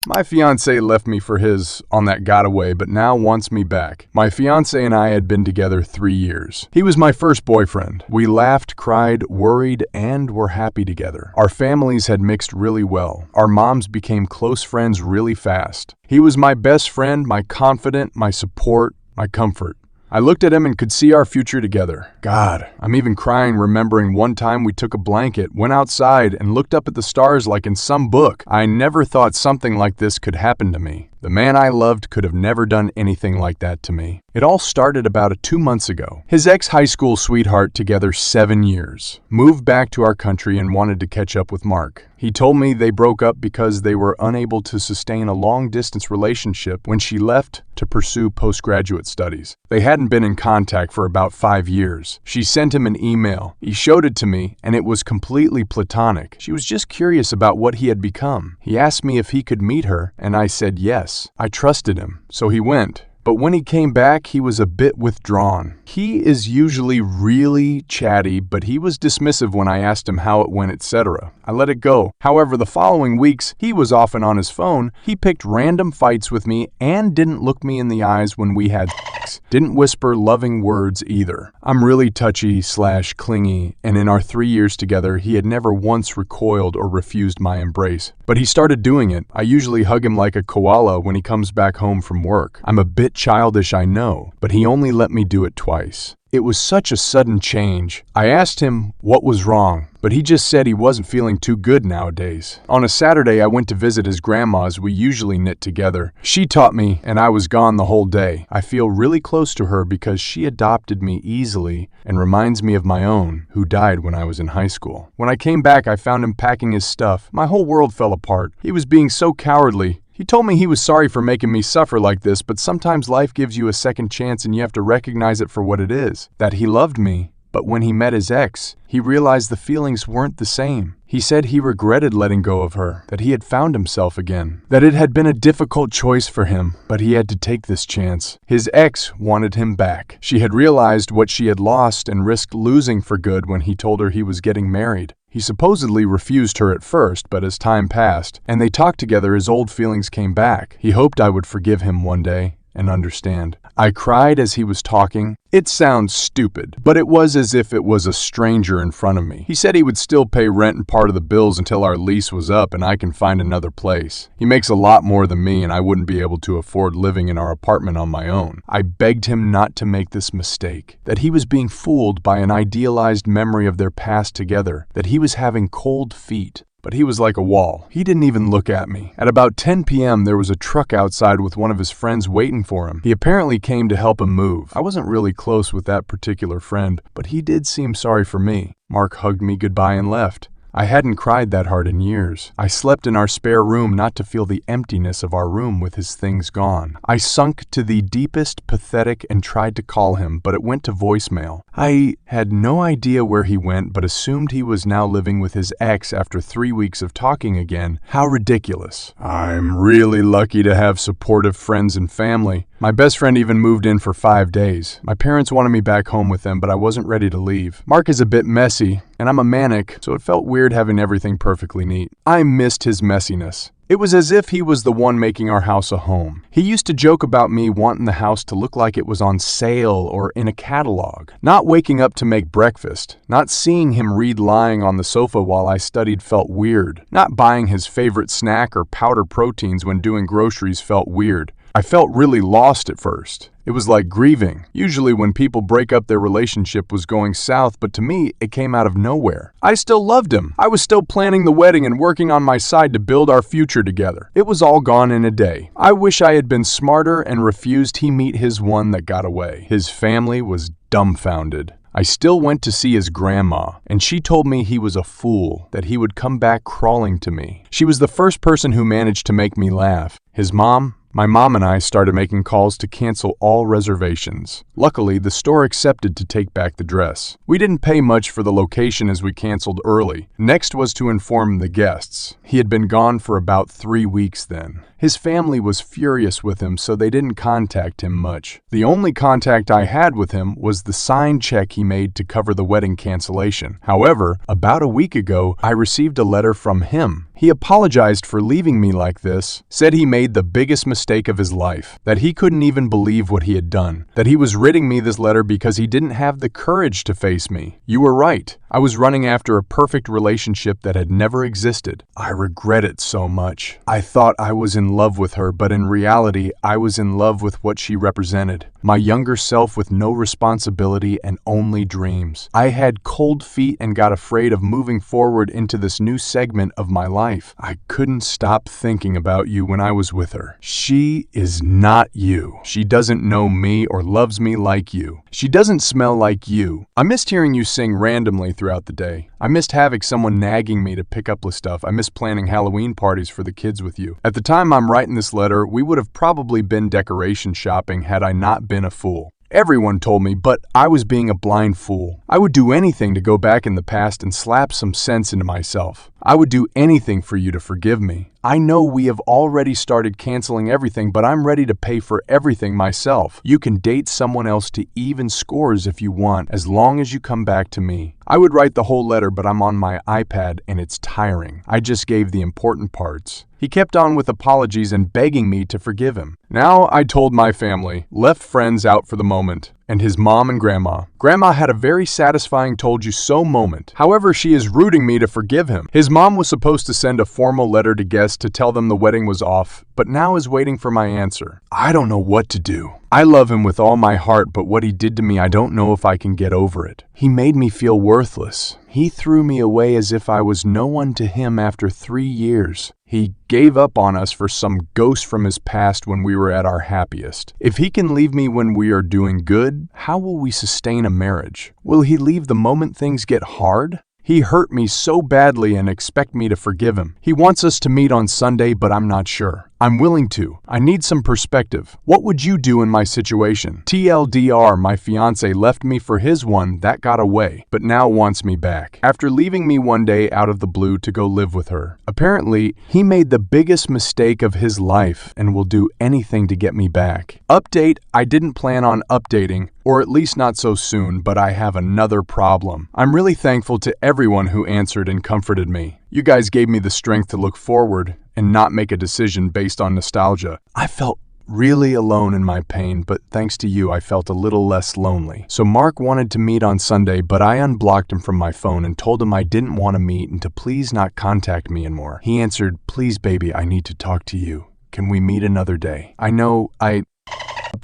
My fiancé left me for his on that getaway, but now wants me back. My fiancé and I had been together 3 years. He was my first boyfriend. We laughed, cried, worried, and were happy together. Our families had mixed really well. Our moms became close friends really fast. He was my best friend, my confidant, my support, my comfort. I looked at him and could see our future together. God, I'm even crying remembering one time we took a blanket, went outside, and looked up at the stars like in some book. I never thought something like this could happen to me. The man I loved could have never done anything like that to me. It all started about 2 months ago. His ex-high school sweetheart, together 7 years, moved back to our country and wanted to catch up with Mark. He told me they broke up because they were unable to sustain a long-distance relationship when she left to pursue postgraduate studies. They hadn't been in contact for about 5 years. She sent him an email. He showed it to me, and it was completely platonic. She was just curious about what he had become. He asked me if he could meet her, and I said yes. I trusted him, so he went. But when he came back, he was a bit withdrawn. He is usually really chatty, but he was dismissive when I asked him how it went, etc. I let it go. However, the following weeks, he was often on his phone. He picked random fights with me and didn't look me in the eyes when we had sex. Didn't whisper loving words either. I'm really touchy/clingy, and in our 3 years together, he had never once recoiled or refused my embrace. But he started doing it. I usually hug him like a koala when he comes back home from work. I'm a bit childish, I know, but he only let me do it twice. It was such a sudden change. I asked him what was wrong, but he just said he wasn't feeling too good nowadays. On a Saturday, I went to visit his grandma as we usually knit together. She taught me, and I was gone the whole day. I feel really close to her because she adopted me easily and reminds me of my own, who died when I was in high school. When I came back, I found him packing his stuff. My whole world fell apart. He was being so cowardly. He told me he was sorry for making me suffer like this, but sometimes life gives you a second chance and you have to recognize it for what it is. That he loved me, but when he met his ex, he realized the feelings weren't the same. He said he regretted letting go of her, that he had found himself again, that it had been a difficult choice for him, but he had to take this chance. His ex wanted him back. She had realized what she had lost and risked losing for good when he told her he was getting married. He supposedly refused her at first, but as time passed, and they talked together, his old feelings came back. He hoped I would forgive him one day and understand. I cried as he was talking. It sounds stupid, but it was as if it was a stranger in front of me. He said he would still pay rent and part of the bills until our lease was up and I can find another place. He makes a lot more than me and I wouldn't be able to afford living in our apartment on my own. I begged him not to make this mistake, that he was being fooled by an idealized memory of their past together, that he was having cold feet. But he was like a wall. He didn't even look at me. At about 10 p.m., there was a truck outside with one of his friends waiting for him. He apparently came to help him move. I wasn't really close with that particular friend, but he did seem sorry for me. Mark hugged me goodbye and left. I hadn't cried that hard in years. I slept in our spare room not to feel the emptiness of our room with his things gone. I sunk to the deepest, pathetic, and tried to call him, but it went to voicemail. I had no idea where he went, but assumed he was now living with his ex after 3 weeks of talking again. How ridiculous. I'm really lucky to have supportive friends and family. My best friend even moved in for 5 days. My parents wanted me back home with them, but I wasn't ready to leave. Mark is a bit messy, and I'm a manic, so it felt weird having everything perfectly neat. I missed his messiness. It was as if he was the one making our house a home. He used to joke about me wanting the house to look like it was on sale or in a catalog. Not waking up to make breakfast. Not seeing him read lying on the sofa while I studied felt weird. Not buying his favorite snack or powder proteins when doing groceries felt weird. I felt really lost at first. It was like grieving. Usually when people break up, their relationship was going south, but to me, it came out of nowhere. I still loved him. I was still planning the wedding and working on my side to build our future together. It was all gone in a day. I wish I had been smarter and refused he meet his one that got away. His family was dumbfounded. I still went to see his grandma, and she told me he was a fool, that he would come back crawling to me. She was the first person who managed to make me laugh. His mom, my mom and I started making calls to cancel all reservations. Luckily, the store accepted to take back the dress. We didn't pay much for the location as we canceled early. Next was to inform the guests. He had been gone for about 3 weeks then. His family was furious with him, so they didn't contact him much. The only contact I had with him was the signed check he made to cover the wedding cancellation. However, about a week ago, I received a letter from him. He apologized for leaving me like this, said he made the biggest mistake of his life, that he couldn't even believe what he had done, that he was writing me this letter because he didn't have the courage to face me. You were right. I was running after a perfect relationship that had never existed. I regret it so much. I thought I was in love with her, but in reality, I was in love with what she represented. My younger self with no responsibility and only dreams. I had cold feet and got afraid of moving forward into this new segment of my life. I couldn't stop thinking about you when I was with her. She is not you. She doesn't know me or loves me like you. She doesn't smell like you. I missed hearing you sing randomly throughout the day. I missed having someone nagging me to pick up with stuff. I missed planning Halloween parties for the kids with you. At the time I'm writing this letter, we would have probably been decoration shopping had I not been a fool. Everyone told me, but I was being a blind fool. I would do anything to go back in the past and slap some sense into myself. I would do anything for you to forgive me. I know we have already started canceling everything, but I'm ready to pay for everything myself. You can date someone else to even scores if you want, as long as you come back to me. I would write the whole letter, but I'm on my iPad and it's tiring. I just gave the important parts. He kept on with apologies and begging me to forgive him. Now I told my family, left friends out for the moment, and his mom and grandma. Grandma had a very satisfying told you so moment. However, she is rooting me to forgive him. His mom was supposed to send a formal letter to guests to tell them the wedding was off, but now is waiting for my answer. I don't know what to do. I love him with all my heart, but what he did to me, I don't know if I can get over it. He made me feel worthless. He threw me away as if I was no one to him after 3 years. He gave up on us for some ghost from his past when we were at our happiest. If he can leave me when we are doing good, how will we sustain a marriage? Will he leave the moment things get hard? He hurt me so badly and expect me to forgive him. He wants us to meet on Sunday, but I'm not sure. I'm willing to. I need some perspective. What would you do in my situation? TLDR, my fiancé left me for his one that got away, but now wants me back. After leaving me one day out of the blue to go live with her. Apparently, he made the biggest mistake of his life and will do anything to get me back. Update, I didn't plan on updating, or at least not so soon, but I have another problem. I'm really thankful to everyone who answered and comforted me. You guys gave me the strength to look forward and not make a decision based on nostalgia. I felt really alone in my pain, but thanks to you, I felt a little less lonely. So Mark wanted to meet on Sunday, but I unblocked him from my phone and told him I didn't want to meet and to please not contact me anymore. He answered, "Please, baby, I need to talk to you. Can we meet another day? I know I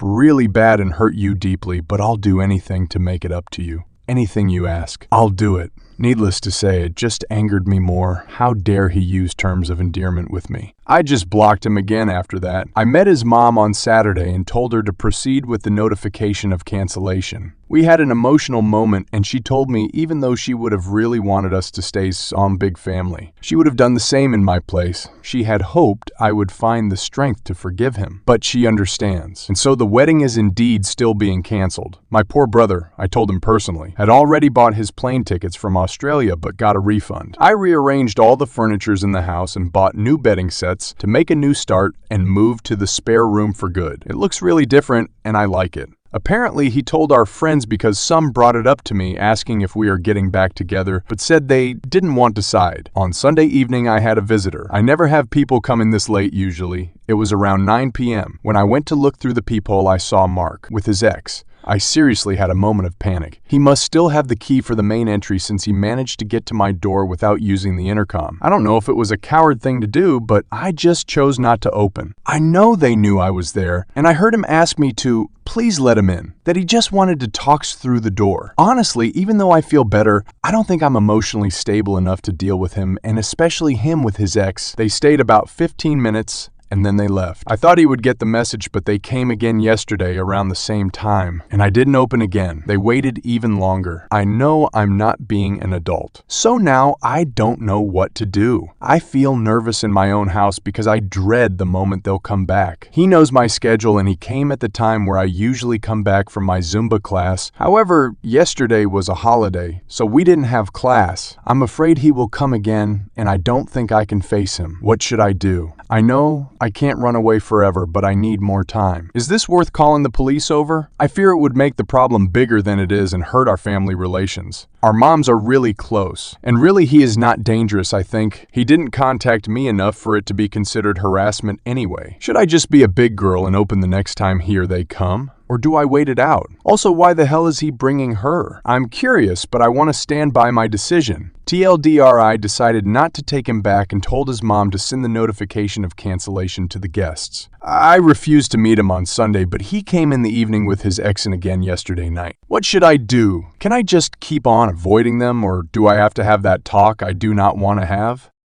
really bad and hurt you deeply, but I'll do anything to make it up to you. Anything you ask, I'll do it." Needless to say, it just angered me more. How dare he use terms of endearment with me? I just blocked him again after that. I met his mom on Saturday and told her to proceed with the notification of cancellation. We had an emotional moment and she told me even though she would have really wanted us to stay some big family, she would have done the same in my place. She had hoped I would find the strength to forgive him, but she understands. And so the wedding is indeed still being canceled. My poor brother, I told him personally, had already bought his plane tickets from Australia but got a refund. I rearranged all the furnitures in the house and bought new bedding sets to make a new start and moved to the spare room for good. It looks really different and I like it. Apparently, he told our friends because some brought it up to me asking if we are getting back together, but said they didn't want to decide. On Sunday evening, I had a visitor. I never have people come in this late usually. It was around 9 p.m. When I went to look through the peephole, I saw Mark with his ex. I seriously had a moment of panic. He must still have the key for the main entry since he managed to get to my door without using the intercom. I don't know if it was a coward thing to do, but I just chose not to open. I know they knew I was there, and I heard him ask me to please let him in, that he just wanted to talk through the door. Honestly, even though I feel better, I don't think I'm emotionally stable enough to deal with him, and especially him with his ex. They stayed about 15 minutes, and then they left. I thought he would get the message, but they came again yesterday around the same time, and I didn't open again. They waited even longer. I know I'm not being an adult. So now I don't know what to do. I feel nervous in my own house because I dread the moment they'll come back. He knows my schedule and he came at the time where I usually come back from my Zumba class. However, yesterday was a holiday, so we didn't have class. I'm afraid he will come again, and I don't think I can face him. What should I do? I know I can't run away forever, but I need more time. Is this worth calling the police over? I fear it would make the problem bigger than it is and hurt our family relations. Our moms are really close, and really he is not dangerous, I think. He didn't contact me enough for it to be considered harassment anyway. Should I just be a big girl and open the next time here they come? Or do I wait it out? Also, why the hell is he bringing her? I'm curious, but I want to stand by my decision. TLDR, I decided not to take him back and told his mom to send the notification of cancellation to the guests. I refused to meet him on Sunday, but he came in the evening with his ex and again yesterday night. What should I do? Can I just keep on avoiding them, or do I have to have that talk I do not want to have?